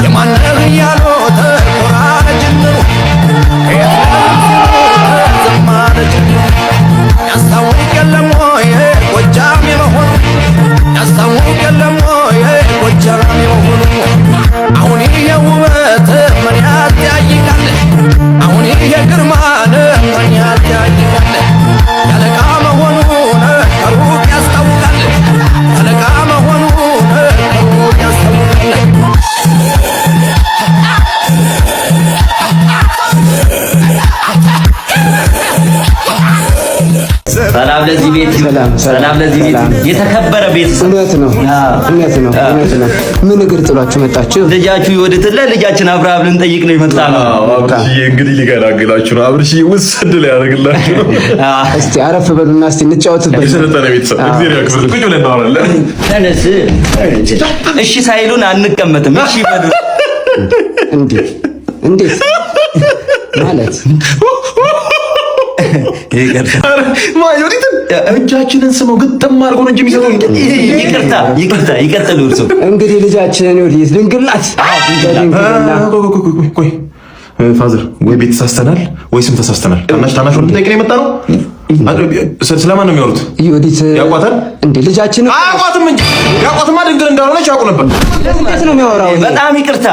የማነህ እያሉ ተቆራረጅነው ዘማረጅነው ያስታውቅ የለም ወይ ጎጃም የመሆኑ ያስታውቅ የለም ወይ ጎጃም የመሆኑ አሁን ይሄ ውበት ምን ያጠያይቃል አሁን ይሄ ግርማን ምን ያጠያይቃል ያለቃ መሆኑን ከሩቅ ያስታውቃል ያለቃ መሆኑን ከሩቅ ያስታውቃል ሰላም ለዚህ ቤት ሰላም ለዚህ ቤት የተከበረ ቤት እውነት ነው ምን እግር ጥሏችሁ መጣችሁ ልጃችሁ ይወድትለ ልጃችን አብርሃም ልንጠይቅ ነው የመጣ ነው አብርሽ እንግዲህ ሊገላግላችሁ ነው አብርሽ ውስድ ላይ ያደርግላችሁ ነው እስቲ አረፍ በሉና እስቲ እንጫወትበት ሰለጠነ ቤተሰብ እግዚአብሔር ያክብር ቁጭ ብለን እናወራለን ተነስ እሺ ሳይሉን አንቀመጥም እሺ በሉ እንዴት ማለት ማዮዲት እጃችንን ስመው ግጥም አድርጎ ነው እንጂ የሚሰጠው ይቅርታ ይቀጥሉ እርሱ እንግዲህ ልጃችንን ወዲህ ድንግላት ቆይ ፋዘር ወይ ቤት ተሳስተናል ወይ ስም ተሳስተናል ታናሽ ወንድ ጠይቀን የመጣ ነው ስለማን ነው የሚወሩት ይወዲት ያቋታል እንዴ ልጃችን አቋትም እንጂ ያቋትማ ድንግል እንዳልሆነች ያውቁ ነበር እንዴት ነው የሚያወራው በጣም ይቅርታ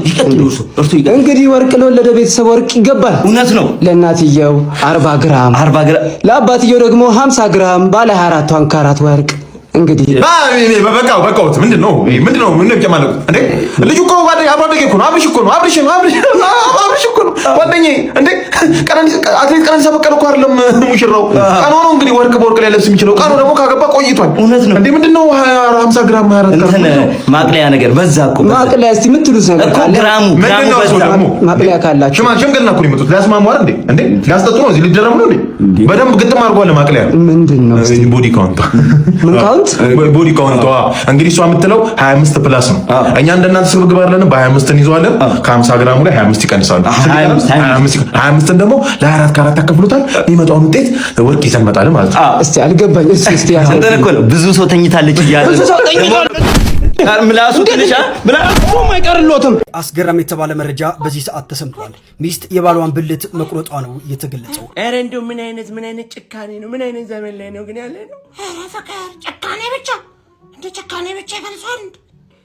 ይቀጥሉ እርሱ እንግዲህ ወርቅ ለወለደ ቤተሰብ ወርቅ ይገባል እውነት ነው ለእናትየው 40 ግራም ለአባትየው ደግሞ 50 ግራም ባለ 24 ካራት ወርቅ እንግዲህ በቃው ምንድነው ምን ማለት እንዴ ልጅ እኮ ጓደኛ አብራደግ እኮ ነው አብርሽ እኮ ነው ጓደኛዬ እንዴ አትሌት ቀነኒሳ በቀለ እኮ አይደለም ሙሽራው ቀኑ ነው እንግዲህ ወርቅ በወርቅ ላይ ለብስ የሚችለው ቀኑ ደግሞ ካገባ ቆይቷል እውነት ነው እንዴ ምንድነው 50 ግራም 24 ግራም ማቅለያ ነገር በዛ እኮ ማቅለያ እስቲ ምትሉት ነገር ካለ ግራሙ በዛ ማቅለያ ካላችሁ ሽምግልና እኮ ነው የመጡት ሊያስማሙ አይደል እንዴ ሊያስጠጡ ነው እዚህ ሊደረሙ ነው እንዴ በደንብ ግጥም አድርጓል ማቅለያ ምንድነው ቦዲ ካውንት ምን ካውንት ቦዲ ካውንቷ እንግዲህ እሷ የምትለው 25 ፕላስ ነው እኛ እንደናንተ ስብ ግባ አይደለም በ25 እንይዘዋለን ከ50 ግራሙ ላይ 25 ይቀንሳሉ 25 ደግሞ ለ4 ካራት ተከፍሉታል የሚመጣውን ውጤት ወርቅ ይዘን መጣለን ማለት ነው እስቲ አልገባኝ እስቲ ያንተን ብዙ ሰው ተኝታለች ይያለ ብዙ ሰው ተኝቷል ምላሱ ትንሽ ምላሱ ማይቀርሎትም አስገራም የተባለ መረጃ በዚህ ሰዓት ተሰምቷል። ሚስት የባሏን ብልት መቁረጧ ነው የተገለጸው። ኧረ እንደው ምን አይነት ጭካኔ ነው? ምን አይነት ዘመን ላይ ነው ግን ያለ ነው? ኧረ ፍቅር ጭካኔ ብቻ ይፈልሷል።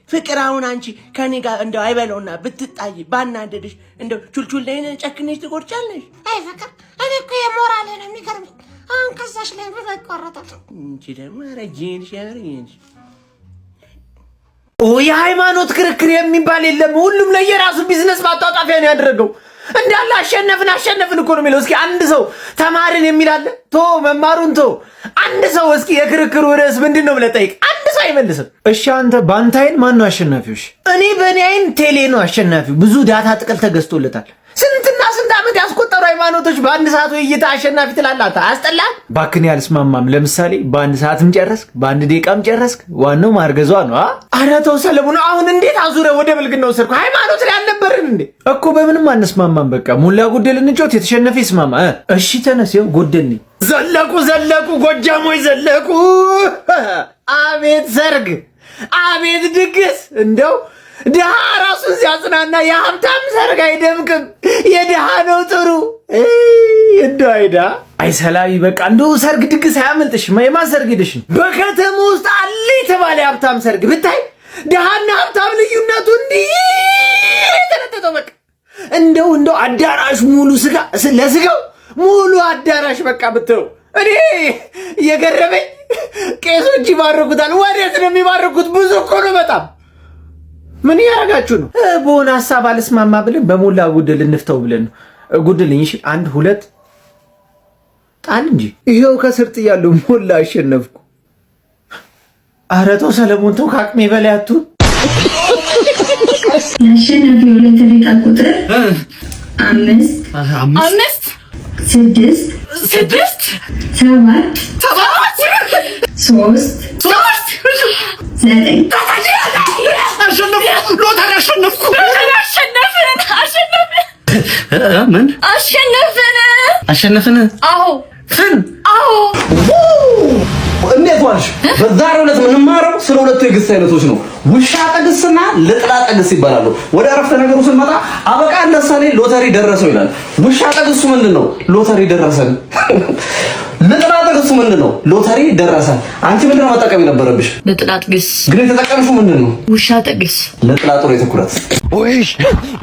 ፍቅር አሁን አንቺ ከኔ ጋር እንደው አይበለውና ብትጣይ ባናደድሽ እንደው ቹልቹል ላይ ጨክነሽ ትቆርጫለሽ? አይ ፍቅር እኔ እኮ የሞራሌ ነው የሚገርምኝ። አሁን ከዛሽ ላይ ብር ይቆረጣል እንጂ ደግሞ ረጂንሽ ያርኝሽ የሃይማኖት ክርክር የሚባል የለም። ሁሉም ለየራሱ ቢዝነስ ማጣጣፊያ ነው ያደረገው። እንዳለ አሸነፍን እኮ ነው የሚለው። እስኪ አንድ ሰው ተማርን የሚል አለ? መማሩን አንድ ሰው እስኪ የክርክሩ ርዕስ ምንድን ነው ብለህ ጠይቅ። አንድ ሰው አይመልስም። እሺ አንተ በአንተ አይን ማን ነው አሸናፊው? እኔ በእኔ አይን ቴሌ ነው አሸናፊው። ብዙ ዳታ ጥቅል ተገዝቶለታል። ስንትና ስንት ዓመት ያስቆጠሩ ሃይማኖቶች በአንድ ሰዓት እይታ አሸናፊ ትላለህ? አያስጠላም? ባክን ያልስማማም። ለምሳሌ በአንድ ሰዓትም ጨረስክ፣ በአንድ ደቂቃም ጨረስክ፣ ዋናው ማርገዟ ነው። ኧረ ተው ሰለሞን፣ አሁን እንዴት አዙረህ ወደ ብልግና ወሰድኩ? ሃይማኖት ላይ አልነበርን እንዴ? እኮ በምንም አንስማማም። በቃ ሙላ ጎደል እንጮት፣ የተሸነፈ ይስማማ። እሺ ተነስ፣ ይኸው ጎደልኝ። ዘለቁ ጎጃሞች ዘለቁ። አቤት ሰርግ፣ አቤት ድግስ። እንደው ድሃ ራሱን ሲያጽናና የሀብታም ሰርግ አይደምቅም። የድሃ ነው ጥሩ። እንደው አይዳ አይ ሰላቢ፣ በቃ እንደው ሰርግ ድግስ አያመልጥሽ። የማን ሰርግ ሄደሽ? በከተማ ውስጥ አለ የተባለ የሀብታም ሰርግ ብታይ ድሃና ሀብታም ልዩነቱ እንዲህ የተለጠጠው። በቃ እንደው አዳራሽ ሙሉ ስጋ ለስጋው ሙሉ አዳራሽ በቃ ብትለው እኔ የገረመኝ ቄሶች ይባርኩታል። ወዴት ነው የሚባርኩት? ብዙ እኮ ነው በጣም። ምን ያረጋችሁ ነው? በሆነ ሐሳብ አልስማማ ብለን በሞላ ጉድል እንፍተው ብለን ነው። ጉድልኝ። እሺ 1 2 ጣል እንጂ ይሄው ከስር ጥያለሁ። ሞላ አሸነፍኩ። ኧረ ተው ሰለሞን ተው፣ ከአቅሜ በላይ አትሁን። ያሸነፈው ለተሪቃ ቁጥር 5 6 7 አሸነፍን? አዎ እንዴት ዋልሽ? በዛሬው ዕለት የምንማረው ስለ ሁለቱ የግስ አይነቶች ነው። ውሻ ጠግስና ልጥላ ጠግስ ይባላሉ። ወደ አረፍተ ነገሩ ስንመጣ አበቃ ለሳሌ ሎተሪ ደረሰው ይላል። ውሻ ጠግሱ ምንድነው? ሎተሪ ደረሰን። ልጥላ ጠግሱ ምንድነው? ሎተሪ ደረሰን። አንቺ ምንድነው መጠቀም የነበረብሽ? ልጥላ ጠግስ። ግን የተጠቀምሽው ምንድነው? ውሻ ጠግስ። ልጥላ ጥሩ የትኩረት ወይሽ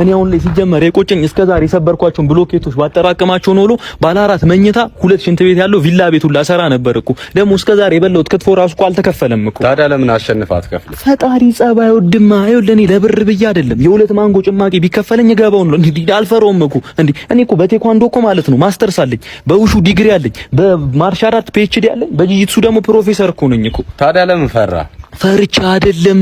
እኔ አሁን ላይ ሲጀመር የቆጨኝ እስከዛሬ የሰበርኳቸውን ብሎኬቶች ባጠራቀማቸው ነው ብሎ ባለ 4 መኝታ 2 ሽንት ቤት ያለው ቪላ ቤቱን ላሰራ ነበር እኮ። ደግሞ እስከዛሬ የበላሁት ክትፎ ራሱ እኮ አልተከፈለም እኮ። ታዲያ ለምን አሸንፋት ከፍል? ፈጣሪ ጸባይ ወድማ ይኸውልህ፣ እኔ ለብር ብዬ አይደለም የ2 ማንጎ ጭማቂ ቢከፈለኝ ገባው ነው እንዴ? አልፈረውም እኮ እንዴ። እኔ እኮ በቴኳንዶ እኮ ማለት ነው ማስተርስ አለኝ፣ በውሹ ዲግሪ አለኝ፣ በማርሻል አርት ፒኤችዲ አለኝ፣ በጂጂትሱ ደግሞ ፕሮፌሰር እኮ ነኝ እኮ። ታዲያ ለምን ፈራ? ፈርቻ አይደለም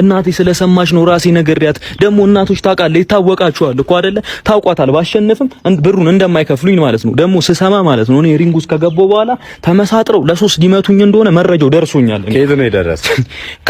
እናቴ ስለሰማች ነው ራሴ ነገርያት። ደግሞ እናቶች ታውቃለህ፣ ይታወቃቸዋል እኮ አይደለ? ታውቋታል። ባሸንፍም ብሩን እንደማይከፍሉኝ ማለት ነው። ደግሞ ስሰማ ማለት ነው እኔ ሪንግ ውስጥ ከገባው በኋላ ተመሳጥረው ለ3 ሊመቱኝ እንደሆነ መረጃው ደርሶኛል። ከየት ነው የደረሰ?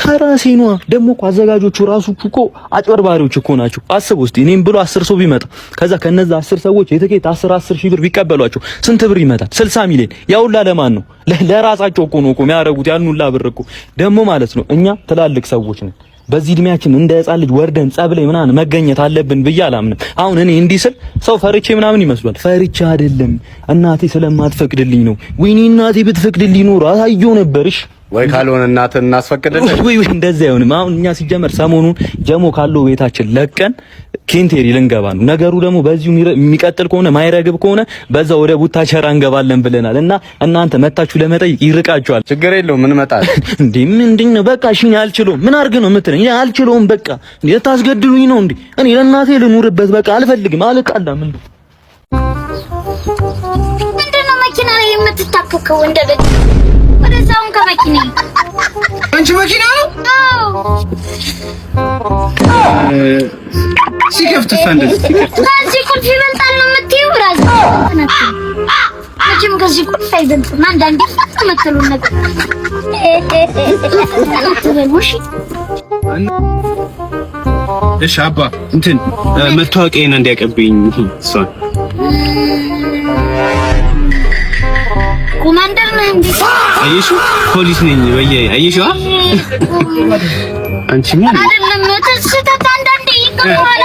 ከራሴ ነው። ደግሞ እኮ አዘጋጆቹ ራሱ እኮ አጭበርባሪዎች እኮ ናቸው። አስብ ውስጥ እኔም ብሎ 10 ሰው ቢመጣ ከዛ ከነዛ 10 ሰዎች የትኬት 10 ሺህ ብር ቢቀበሏቸው ስንት ብር ይመጣል? 60 ሚሊዮን። ያውላ ለማን ነው? ለራሳቸው እኮ ነው እኮ የሚያደርጉት ያን ሁላ ብር እኮ። ደግሞ ማለት ነው እኛ ትላልቅ ሰዎች ነን። በዚህ እድሜያችን እንደ ሕፃን ልጅ ወርደን ጸብ ላይ ምናምን መገኘት አለብን ብዬ አላምንም። አሁን እኔ እንዲህ ስል ሰው ፈርቼ ምናምን ይመስላል። ፈርቼ አይደለም እናቴ ስለማትፈቅድልኝ ነው። ወይኔ እናቴ ብትፈቅድልኝ ኖሮ አሳየው ነበርሽ። ወይ ካልሆነ እናትን እናስፈቅድልኝ። ወይ እንደዛ አይሆንም። አሁን እኛ ሲጀመር ሰሞኑን ጀሞ ካለው ቤታችን ለቀን ኬንቴሪ ልንገባ ነው። ነገሩ ደግሞ በዚሁ የሚቀጥል ከሆነ ማይረግብ ከሆነ በዛ ወደ ቡታቸራ እንገባለን ብለናል። እና እናንተ መታችሁ ለመጠየቅ ይርቃችኋል። ችግር የለውም ምን መጣል እንዴ? ምንድነው? በቃ እሺ አልችለውም። ምን አድርግ ነው የምትለኝ? እኔ አልችለውም። በቃ እንዴ ታስገድሉኝ ነው እንዴ? እኔ ለእናቴ ልኑርበት። በቃ አልፈልግም። አልጣላም። ምንድነው መኪና ላይ የምትታከከው እንደበግ? ወደዛውን ከመኪና አንቺ መኪና ነው? ሲከፍት ፈንደስ ከዚህ ቁልፍ ይበልጣል ነው የምትይው? ራስ መቼም ከዚህ ቁልፍ አይበልጥም። አንዳንዴ ፈጥመተሉ ነገር እሺ አባ እንትን መታወቂያን እንዲያቀብኝ እሷን ኮማንደር ነህ እንዴ? አየሹ ፖሊስ ነኝ ወይ? አየሹ አንቺ ምን አይደለም ተስተታ አንዳንዴ ይቀርዋላ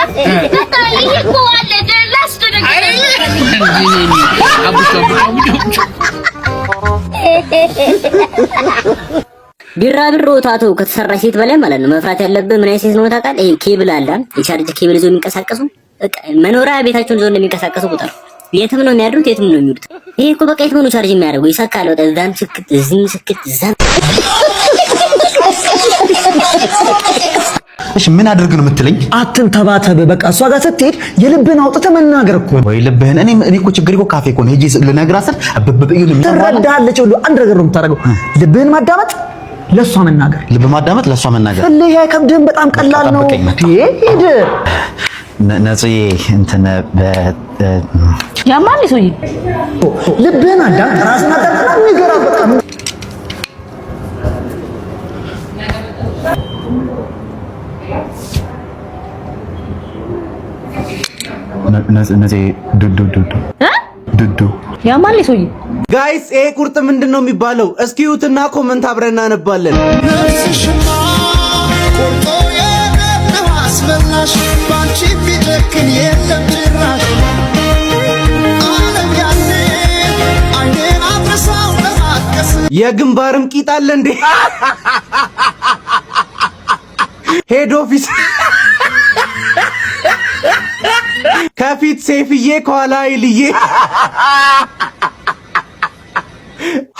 በቃ ይቆዋለ ደላስተደግ ቢራቢሮ ታቶ ከተሰራ ሴት በላይ ማለት ነው መፍራት ያለብህ ምን አይነት ሴት ነው ታውቃለህ? ይሄ ኬብል አለ የቻርጅ ኬብል ይዞ የሚንቀሳቀሱ በቃ መኖሪያ ቤታቸውን ይዞ እንደሚንቀሳቀሱ ቁጥር የትም ነው የሚያድሩት፣ የትም ነው የሚውሉት። ይሄ እኮ በቃ የትም ነው ቻርጅ የሚያደርገው። ይሰካል ወጣ እዛም ስክት እዚህም ስክት እዛም። እሺ ምን አድርግ ነው የምትለኝ? አትንተባተብ። በቃ እሷ ጋር ስትሄድ የልብህን አውጥተህ መናገር እኮ ነው። ወይ ልብህን እኔ እኮ ችግር እኮ ካፌ እኮ ነው ሄጄ ልነግራት ስል ትረዳለች። ሁሉ አንድ ነገር ነው የምታደርገው። ልብህን ማዳመጥ፣ ለሷ መናገር። ልብ ማዳመጥ፣ ለሷ መናገር። ፍልህ አይከብድህም። በጣም ቀላል ነው። ሄድ ነጽዬ እንትን ያማን ሰውዬ ልብህን አዳምጥ፣ ራስህን አዳምጥ። ንገራ በጣም ነጽ ዱዱ ያማን ሰውዬ ጋይስ ይሄ ቁርጥ ምንድነው የሚባለው? እስኪ ዩትና ኮመንት አብረን እናነባለን። ነፍስሽማ ቆርጦ የገደው አስበላሽ ባንቺ ቢጨክን የለም ጭራሽ ዓለም ያኔ አይኔን አፍርሳው ለማቀስ የግንባርም ቂጥ አለ እንዴ? ሄድ ኦፊስ ከፊት ሴፍዬ ከኋላ ይልዬ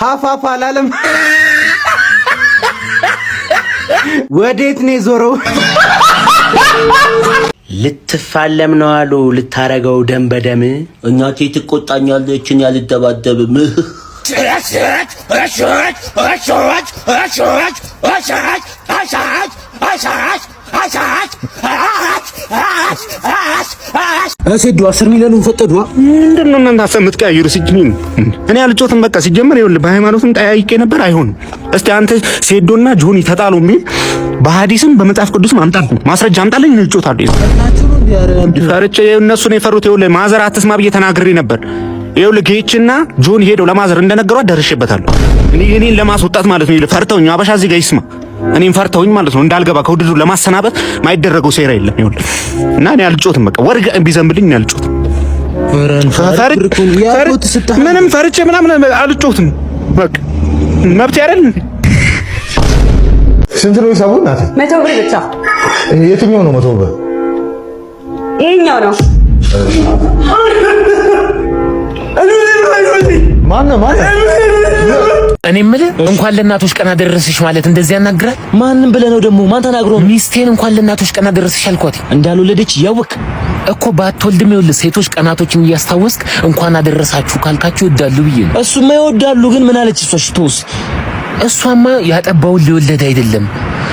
ሀፋፍ አላለም። ወዴት ነው የዞረው? ልትፋለም ነው አሉ ልታረገው ደም በደም እናቴ ትቆጣኛለችን ያልደባደብም እሴዱ 10 ሚሊዮን ፈቀዱ። ምንድነው እናንተ ሀሳብ የምትቀያየሩ? ሲጅኝ እኔ አልጮትም። በቃ ሲጀመር ይኸውልህ በሃይማኖትም ጠያይቄ ነበር። አይሆንም። እስቲ አንተ ሴዶና ጆኒ ተጣሉ የሚል በሐዲስም በመጽሐፍ ቅዱስም አምጣልኝ፣ ማስረጃ አምጣልኝ። እንጮታለሁ። ፈርቼ እነሱን የፈሩት ይኸውልህ ማዘር አትስማ ብዬ ተናግሬ ነበር። ይኸውልህ ጌችና ጆኒ ሄደው ለማዘር እንደነገሯት ደርሼበታለሁ። እኔን ለማስወጣት ማለት ነው። ፈርተውኝ አበሻ እዚህ ጋር ይስማ እኔም ፈርተውኝ ማለት ነው እንዳልገባ ከውድድሩ ለማሰናበት ማይደረገው ሴራ የለም። ይኸውልህ እና እኔ አልጮትም። በቃ ወርግ ቢዘንብልኝ እኔ አልጮትም። ምንም ፈርቼ ምናምን አልጮትም። በቃ መብት አይደል? ስንት ነው ሂሳቡ? እናቴ 100 ብር ብቻ። የትኛው ነው 100 ብር? ይሄኛው ነው። ማነው? እኔ የምልህ እንኳን ለእናቶች ቀን አደረሰሽ ማለት እንደዚህ ያናግራል? ማንም ብለህ ነው ደግሞ? ማን ተናግሮ? ሚስቴን እንኳን ለእናቶች ቀን አደረሰሽ አልኳት። እንዳልወለደች እያወቅ እኮ ባትወልድም ይኸውልህ ሴቶች ቀናቶችን እያስታወስክ እንኳን አደረሳችሁ ካልካችሁ ይወዳሉ ብዬ ነው። እሱማ ይወዳሉ፣ ግን ምን አለች እሷ? ሽቶስ እሷማ ያጠባውን ሊወለድ አይደለም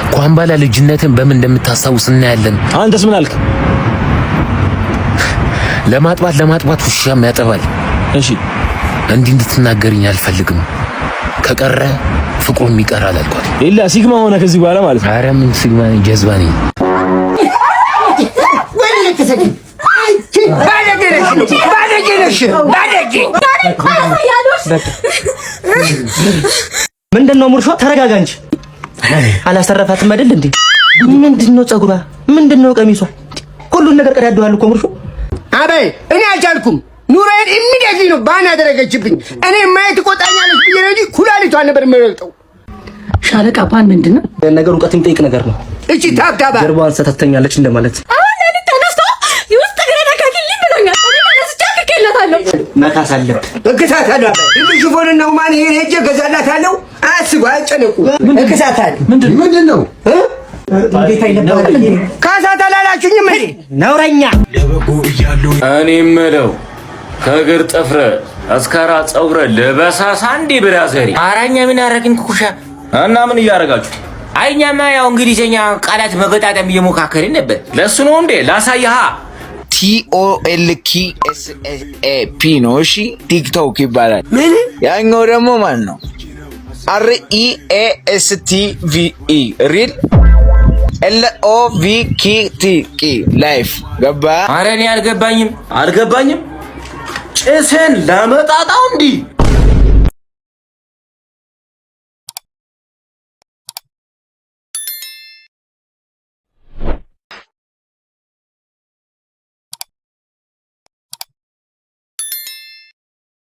እንኳን ባላ ልጅነትን በምን እንደምታስታውስ እናያለን። አንተስ ምን አልክ? ለማጥባት ውሻም ያጠባል። እሺ እንዲህ እንድትናገርኝ አልፈልግም። ከቀረ ፍቅሩም ይቀራል አልኳት። ሌላ ሲግማ ሆነ ከዚህ በኋላ ማለት ነው። ኧረ ምን ሲግማ ነኝ፣ ጀዝባ ነኝ። ምንድነው ሙርሾ? ተረጋጋ እንጂ አላሰረፋትም አይደል እንዴ? ምንድነው ጸጉሯ? ምንድነው ቀሚሷ? ሁሉን ነገር ቀዳደዋል እኮ ሙርሾ። አበይ እኔ አልቻልኩም። ኑሮዬን ኢሚዲየትሊ ነው ባን ያደረገችብኝ። እኔ ማየት ቆጣኛለች ብዬ ነው እንጂ ኩላሊቷን ነበር የምረግጠው። ሻለቃ ባን ምንድነው? ነገሩ እውቀት የሚጠይቅ ነገር ነው። እቺ ታብታባ ጀርባዋን ሰተተኛለች እንደማለት። መካስ አለብህ። እክሳታለሁ። ሽፎንና ማን ሄጄ ገዛላታለሁ። አስቡ፣ አይጨነቁ። እክሳታለሁ። ምንድን ነው? እንዴት አይነበር? ካሳት አላላችሁኝም እንዴ? ነውረኛ። እኔ የምለው ከእግር ጥፍረ እስከ ራስ ፀጉረ ለበሳሳ እንዴ ብራዘሪ። አራኛ ምን አረግን ኩሻ እና ምን እያረጋችሁ? አይኛማ ያው እንግሊዘኛ ቃላት መገጣጠም እየሞካከልን ነበር። ለሱ ነው እንዴ ላሳይሃ። TOLKSAP ነው። እሺ ቲክቶክ ይባላል። ምን? ያኛው ደግሞ ማን ነው? REASTVE ሪል LOVKTK ላይፍ ገባ? ኧረ እኔ አልገባኝም። ጭስን ለመጣጣው እንዲህ